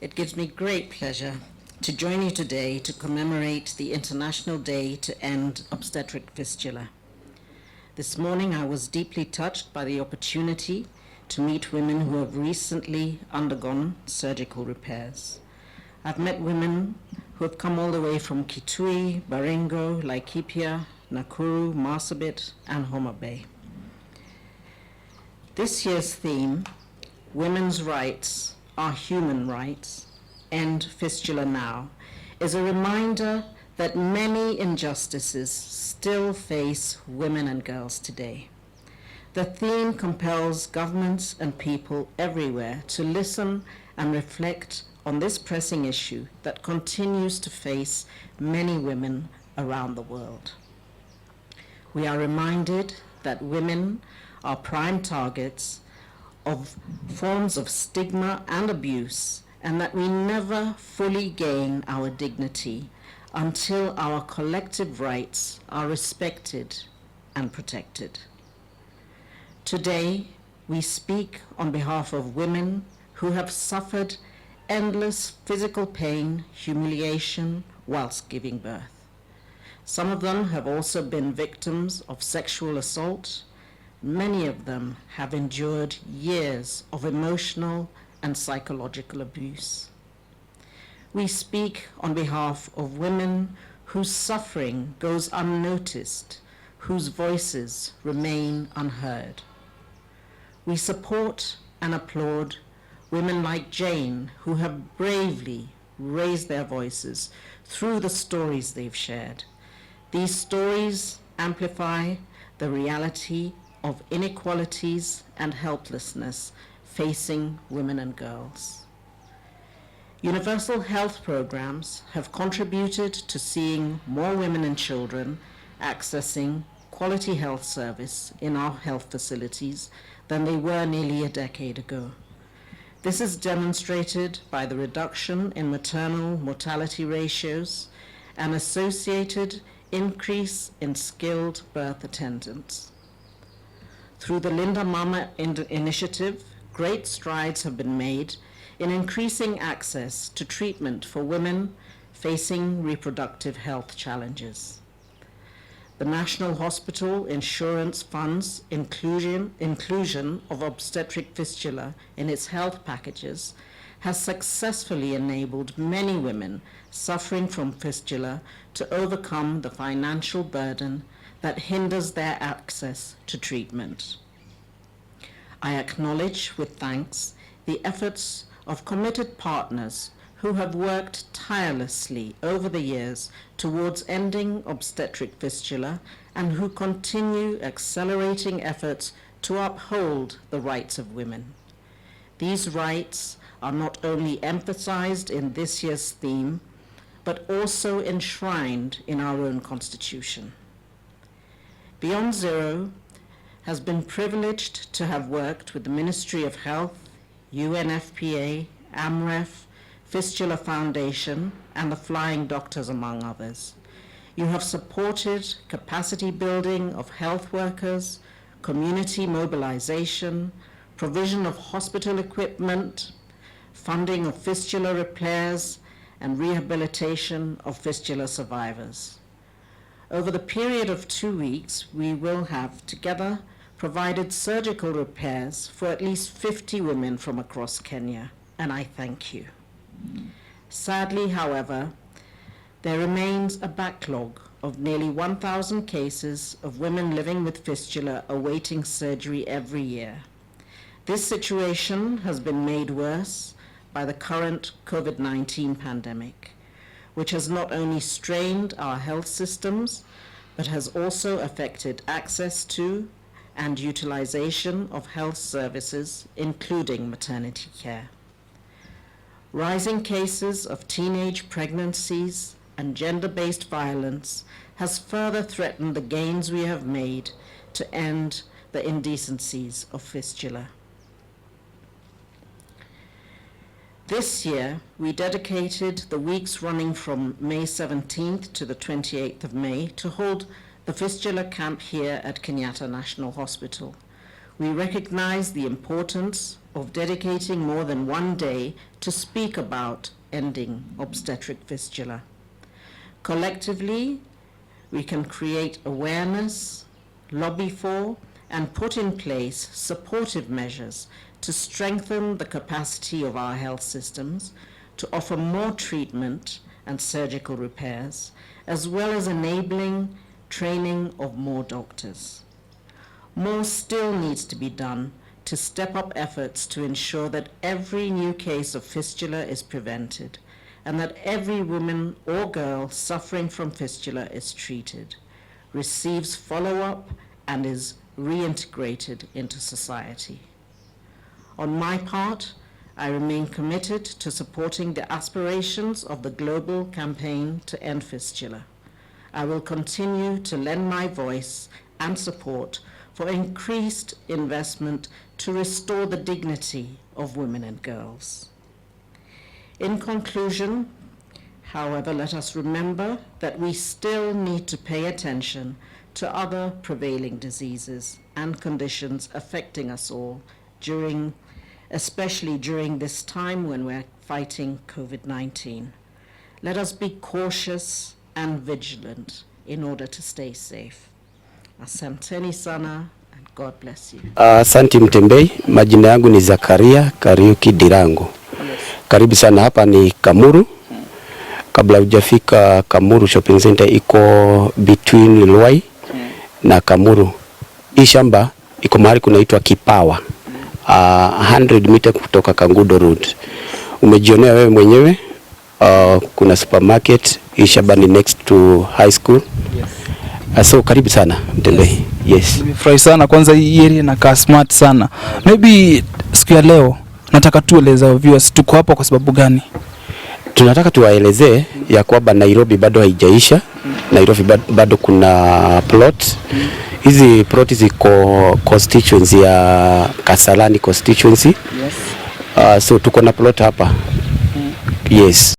It gives me great pleasure to join you today to commemorate the International Day to End Obstetric Fistula. This morning I was deeply touched by the opportunity to meet women who have recently undergone surgical repairs. I've met women who have come all the way from Kitui, Baringo, Laikipia, Nakuru, Marsabit, and Mutembei. This year's theme, Women's Rights Are Human Rights, End Fistula Now, is a reminder that many injustices still face women and girls today. The theme compels governments and people everywhere to listen and reflect on this pressing issue that continues to face many women around the world. We are reminded that women are prime targets of forms of stigma and abuse, and that we never fully gain our dignity until our collective rights are respected and protected. Today, we speak on behalf of women who have suffered endless physical pain, humiliation, whilst giving birth. Some of them have also been victims of sexual assault. Many of them have endured years of emotional and psychological abuse. We speak on behalf of women whose suffering goes unnoticed, whose voices remain unheard. We support and applaud women like Jane, who have bravely raised their voices through the stories they've shared. These stories amplify the reality of inequalities and helplessness facing women and girls. Universal health programs have contributed to seeing more women and children accessing quality health service in our health facilities than they were nearly a decade ago. This is demonstrated by the reduction in maternal mortality ratios and associated increase in skilled birth attendants. Through the Linda Mama initiative, great strides have been made in increasing access to treatment for women facing reproductive health challenges. The National Hospital Insurance Fund's inclusion of obstetric fistula in its health packages has successfully enabled many women suffering from fistula to overcome the financial burden that hinders their access to treatment. I acknowledge with thanks the efforts of committed partners who have worked tirelessly over the years towards ending obstetric fistula and who continue accelerating efforts to uphold the rights of women. These rights are not only emphasized in this year's theme, but also enshrined in our own Constitution. Beyond Zero has been privileged to have worked with the Ministry of Health, UNFPA, AMREF, Fistula Foundation, and the Flying Doctors, among others. You have supported capacity building of health workers, community mobilization, provision of hospital equipment, funding of fistula repairs, and rehabilitation of fistula survivors. Over the period of 2 weeks, we will have together provided surgical repairs for at least 50 women from across Kenya, and I thank you. Sadly, however, there remains a backlog of nearly 1,000 cases of women living with fistula awaiting surgery every year. This situation has been made worse by the current COVID-19 pandemic, which has not only strained our health systems, but has also affected access to and utilization of health services, including maternity care. Rising cases of teenage pregnancies and gender-based violence has further threatened the gains we have made to end the indecencies of fistula. This year, we dedicated the weeks running from May 17th to the 28th of May to hold the fistula camp here at Kenyatta National Hospital. We recognize the importance of dedicating more than one day to speak about ending obstetric fistula. Collectively, we can create awareness, lobby for, and put in place supportive measures to strengthen the capacity of our health systems, to offer more treatment and surgical repairs, as well as enabling training of more doctors. More still needs to be done to step up efforts to ensure that every new case of fistula is prevented and that every woman or girl suffering from fistula is treated, receives follow-up, and is reintegrated into society. On my part, I remain committed to supporting the aspirations of the global campaign to end fistula. I will continue to lend my voice and support for increased investment to restore the dignity of women and girls. In conclusion, however, let us remember that we still need to pay attention to other prevailing diseases and conditions affecting us all, especially during this time when we're fighting COVID-19. Let us be cautious and vigilant in order to stay safe. Asanteni sana, and God bless you. Asante Mutembei, majina yangu ni Zakaria Kariuki Dirango. Yes. Karibu sana, hapa ni Kamuru. Kabla hujafika Kamuru shopping center iko between Luai na Kamuru. Hii shamba iko mahali kunaitwa Kipawa. 100 meter kutoka Kangudo Road. Umejionea wewe mwenyewe, kuna supermarket, hii shamba ni next to high school. Yes. So karibu sana Mutembei. Yes. Nimefurahi sana, kwanza hii area inakaa smart sana. Maybe siku ya leo nataka tueleze viewers tuko hapa kwa sababu gani? Tunataka tuwaelezee ya kwamba Nairobi bado haijaisha. Nairobi bado kuna plot. Hizi plot ziko constituency ya Kasarani constituency. Yes. So tuko na plot hapa. Yes.